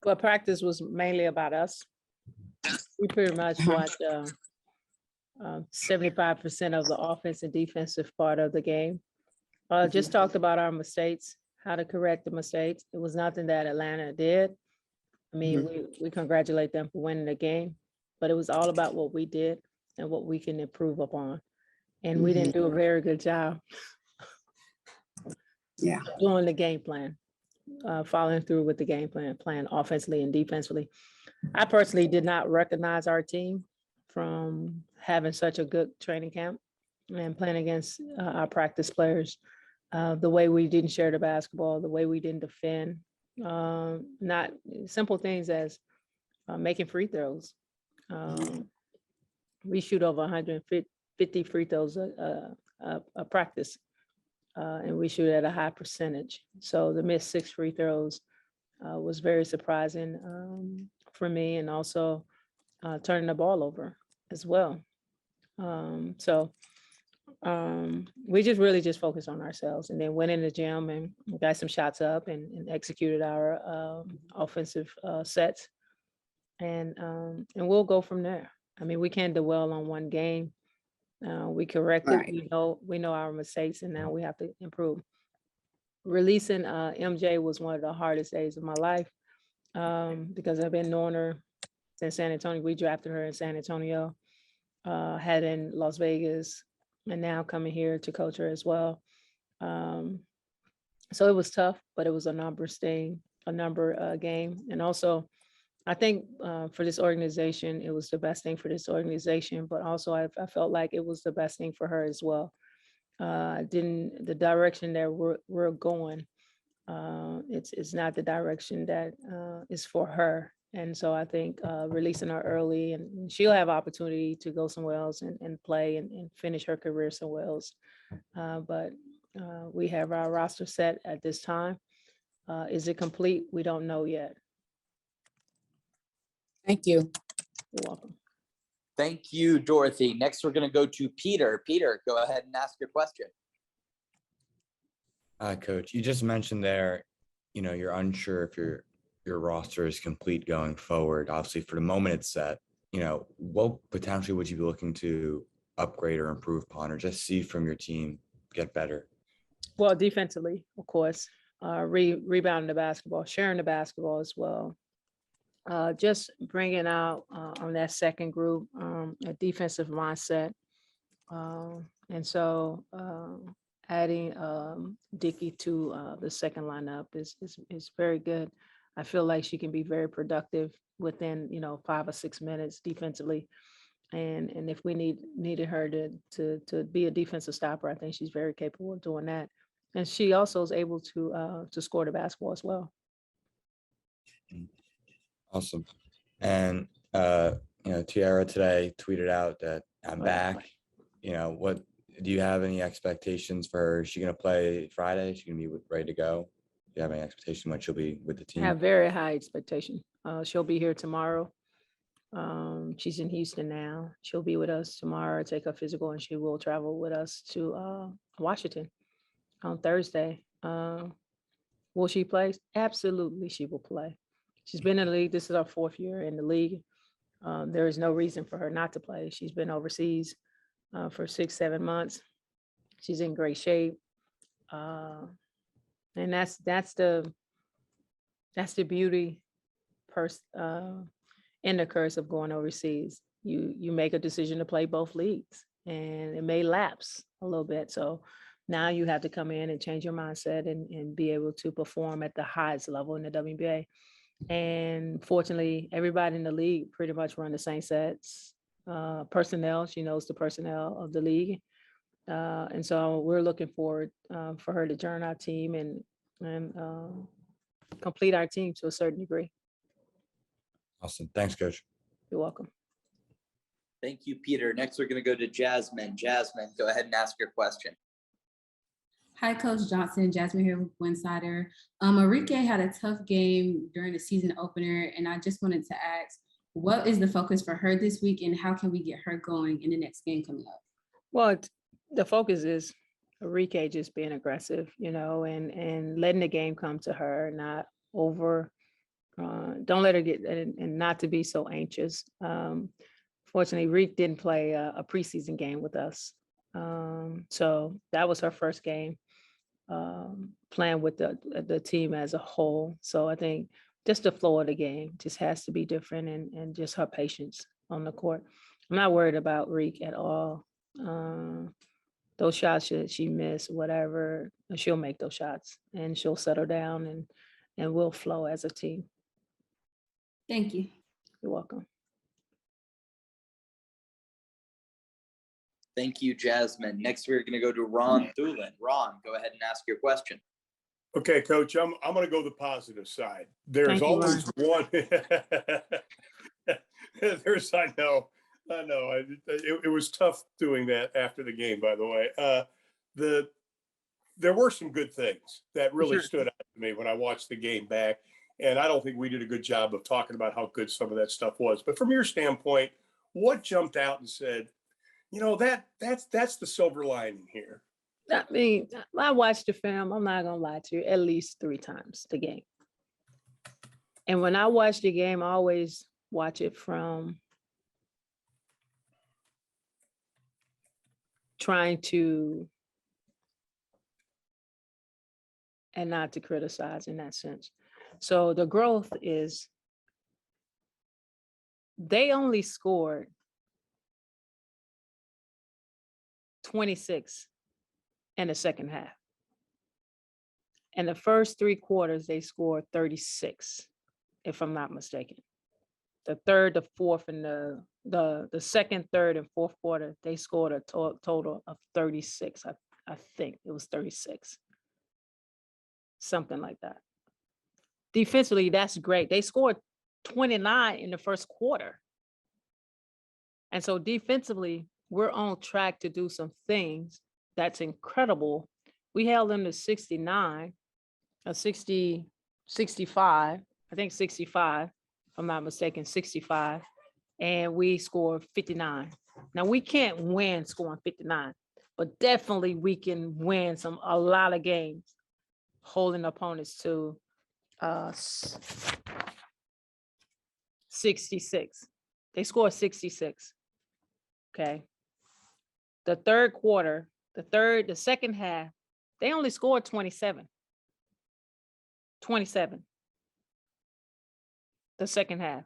Well, practice was mainly about us. We pretty much watched 75% of the offense and defensive part of the game. Just talked about our mistakes, how to correct the mistakes. It was nothing that Atlanta did. I mean, we congratulate them for winning the game, but it was all about what we did and what we can improve upon. And we didn't do a very good job doing the game plan, following through with the game plan, playing offensively and defensively. I personally did not recognize our team from having such a good training camp and playing against our practice players. The way we didn't share the basketball, the way we didn't defend, not simple things as making free throws. We shoot over 150 free throws a practice, and we shoot at a high percentage. So the missed 6 free throws was very surprising for me, and also turning the ball over as well. We just really just focused on ourselves, and then went in the gym and got some shots up and executed our offensive sets, and we'll go from there. I mean, we can't dwell on one game. We corrected. Right. We know our mistakes, and now we have to improve. Releasing MJ was one of the hardest days of my life because I've been knowing her since San Antonio. We drafted her in San Antonio, had in Las Vegas, and now coming here to coach her as well. So it was tough, but it was a numbers game. And also, I think for this organization, it was the best thing for this organization, but also I felt like it was the best thing for her as well. The direction that we're going, it's not the direction that is for her. And so I think releasing her early, and she'll have opportunity to go somewhere else and play and finish her career somewhere else. But we have our roster set at this time. Is it complete? We don't know yet. Thank you. You're welcome. Thank you, Dorothy. Next, we're going to go to Peter. Peter, go ahead and ask your question. Coach, you just mentioned there, you're unsure if your roster is complete going forward. Obviously, for the moment it's set. What potentially would you be looking to upgrade or improve upon, or just see from your team get better? Well, defensively, of course, rebounding the basketball, sharing the basketball as well. Just bringing out on that second group a defensive mindset, and so adding Vickie to the second lineup is very good. I feel like she can be very productive within 5 or 6 minutes defensively, and if we needed her to be a defensive stopper, I think she's very capable of doing that, and she also is able to score the basketball as well. Awesome. And Tiara today tweeted out that I'm back. What do you have any expectations for her? Is she going to play Friday? Is she going to be ready to go? Do you have any expectation when she'll be with the team? I have very high expectation. She'll be here tomorrow. She's in Houston now. She'll be with us tomorrow, take her physical, and she will travel with us to Washington on Thursday. Will she play? Absolutely, she will play. She's been in the league. This is her 4th year in the league. There is no reason for her not to play. She's been overseas for 6-7 months. She's in great shape. And that's the beauty and the curse of going overseas. You make a decision to play both leagues, and it may lapse a little bit. So now you have to come in and change your mindset and be able to perform at the highest level in the WNBA. And fortunately, everybody in the league pretty much run the same sets. Personnel, she knows the personnel of the league. And so we're looking forward for her to join our team and complete our team to a certain degree. Awesome. Thanks, Coach. You're welcome. Thank you, Peter. Next, we're going to go to Jasmine. Jasmine, go ahead and ask your question. Hi, Coach Johnson. Jasmine here with Winsider. Arike had a tough game during the season opener, and I just wanted to ask, what is the focus for her this week, and how can we get her going in the next game coming up? Well, the focus is Arike just being aggressive, and letting the game come to her, not over don't let her get, and not to be so anxious. Fortunately, Reek didn't play a preseason game with us. So that was her first game playing with the team as a whole. So I think just the flow of the game just has to be different, and just her patience on the court. I'm not worried about Reek at all. Those shots that she missed, whatever, she'll make those shots and she'll settle down, and we'll flow as a team. Thank you. You're welcome. Thank you, Jasmine. Next, we're going to go to Ron Thulin. Ron, go ahead and ask your question. Okay, Coach, I'm going to go the positive side. There's Thank you, always one. There's, I know. It was tough doing that after the game, by the way. There were some good things that really Sure. stood out to me when I watched the game back. And I don't think we did a good job of talking about how good some of that stuff was. But from your standpoint, what jumped out and said, you know, that's the silver lining here? I mean, I watched the film, I'm not gonna lie to you, at least 3 times the game. And when I watch the game, I always watch it from trying to, and not to criticize in that sense. So the growth is, they only scored 26 in the second half. In the first 3 quarters, they scored 36, if I'm not mistaken. The third, the fourth, and the second, third, and fourth quarter, they scored a total of 36. I think it was 36. Something like that. Defensively, that's great. They scored 29 in the first quarter. And so defensively, we're on track to do some things that's incredible. We held them to 69, 60, 65, I think 65, if I'm not mistaken, 65, and we scored 59. Now, we can't win scoring 59, but definitely we can win a lot of games holding opponents to 66. They scored 66. Okay. The third quarter, the second half, they only scored 27. 27. The second half.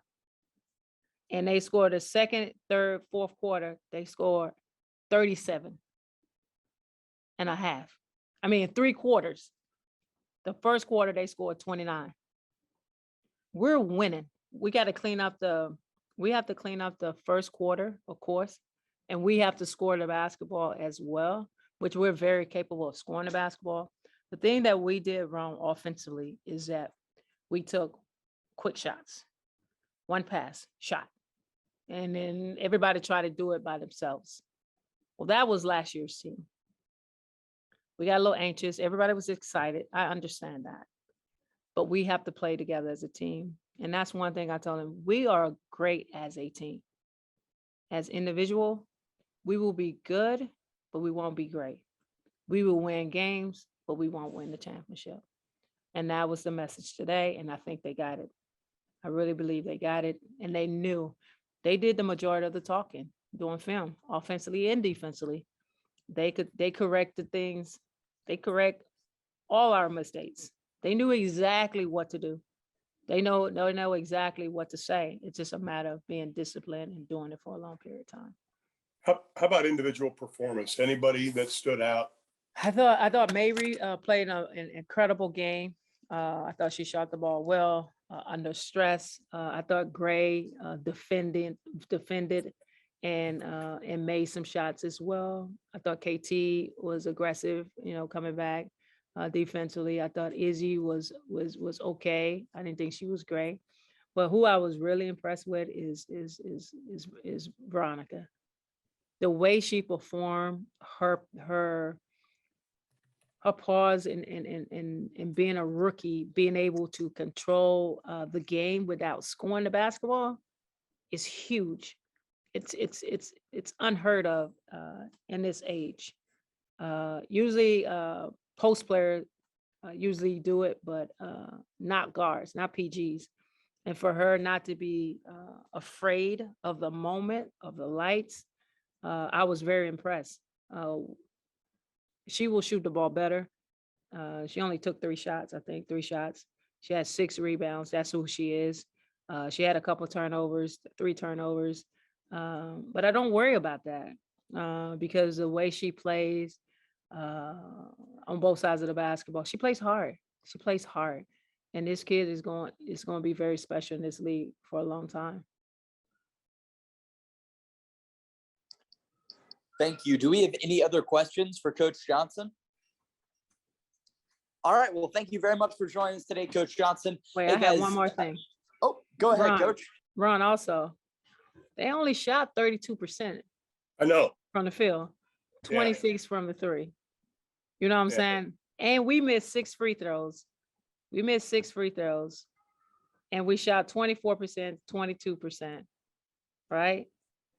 And they scored the second, third, fourth quarter, they scored 37 and a half. I mean, 3 quarters. The first quarter, they scored 29. We're winning. We have to clean up the first quarter, of course, and we have to score the basketball as well, which we're very capable of scoring the basketball. The thing that we did wrong offensively is that we took quick shots, 1 pass, shot, and then everybody tried to do it by themselves. Well, that was last year's team. We got a little anxious. Everybody was excited. I understand that. But we have to play together as a team. And that's one thing I tell them. We are great as a team. As individual, we will be good, but we won't be great. We will win games, but we won't win the championship. And that was the message today. And I think they got it. I really believe they got it. And they knew. They did the majority of the talking doing film, offensively and defensively. They corrected things. They correct all our mistakes. They knew exactly what to do. They know exactly what to say. It's just a matter of being disciplined and doing it for a long period of time. How about individual performance? Anybody that stood out? I thought Mary played an incredible game. I thought she shot the ball well under stress. I thought Gray defended and made some shots as well. I thought KT was aggressive, coming back defensively. I thought Izzy was okay. I didn't think she was great, but who I was really impressed with is Veronica. The way she performed, her pause in being a rookie, being able to control the game without scoring the basketball is huge. It's unheard of in this age. Usually post players usually do it, but not guards, not PGs. And for her not to be afraid of the moment, of the lights, I was very impressed. She will shoot the ball better. She only took 3 shots, I think, 3 shots. She had 6 rebounds. That's who she is. She had a couple turnovers, 3 turnovers. But I don't worry about that because the way she plays on both sides of the basketball, she plays hard. She plays hard. And this kid is going to be very special in this league for a long time. Thank you. Do we have any other questions for Coach Johnson? All right. Well, thank you very much for joining us today, Coach Johnson. Wait, Hey, I have guys. one more thing. Oh, go ahead, Ron. Coach. Ron, also, they only shot 32% I know. from the field, Yeah. 26 from the 3. You know what I'm Yeah. saying? And we missed 6 free throws. We missed 6 free throws. And we shot 24%, 22%, right?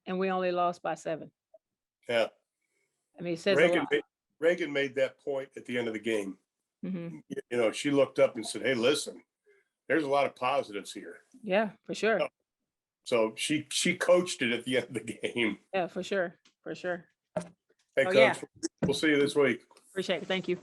And we only lost by 7. Yeah. I mean, it says a lot. Reagan made that point at the end of the game. Mhm. You know, she looked up and said, "Hey, listen, there's a lot of positives here." Yeah, for sure. Oh. So she coached it at the end of the game. Yeah, for sure. For sure. Hey, Oh, Coach, yeah. we'll see you this week. Appreciate it. Thank you.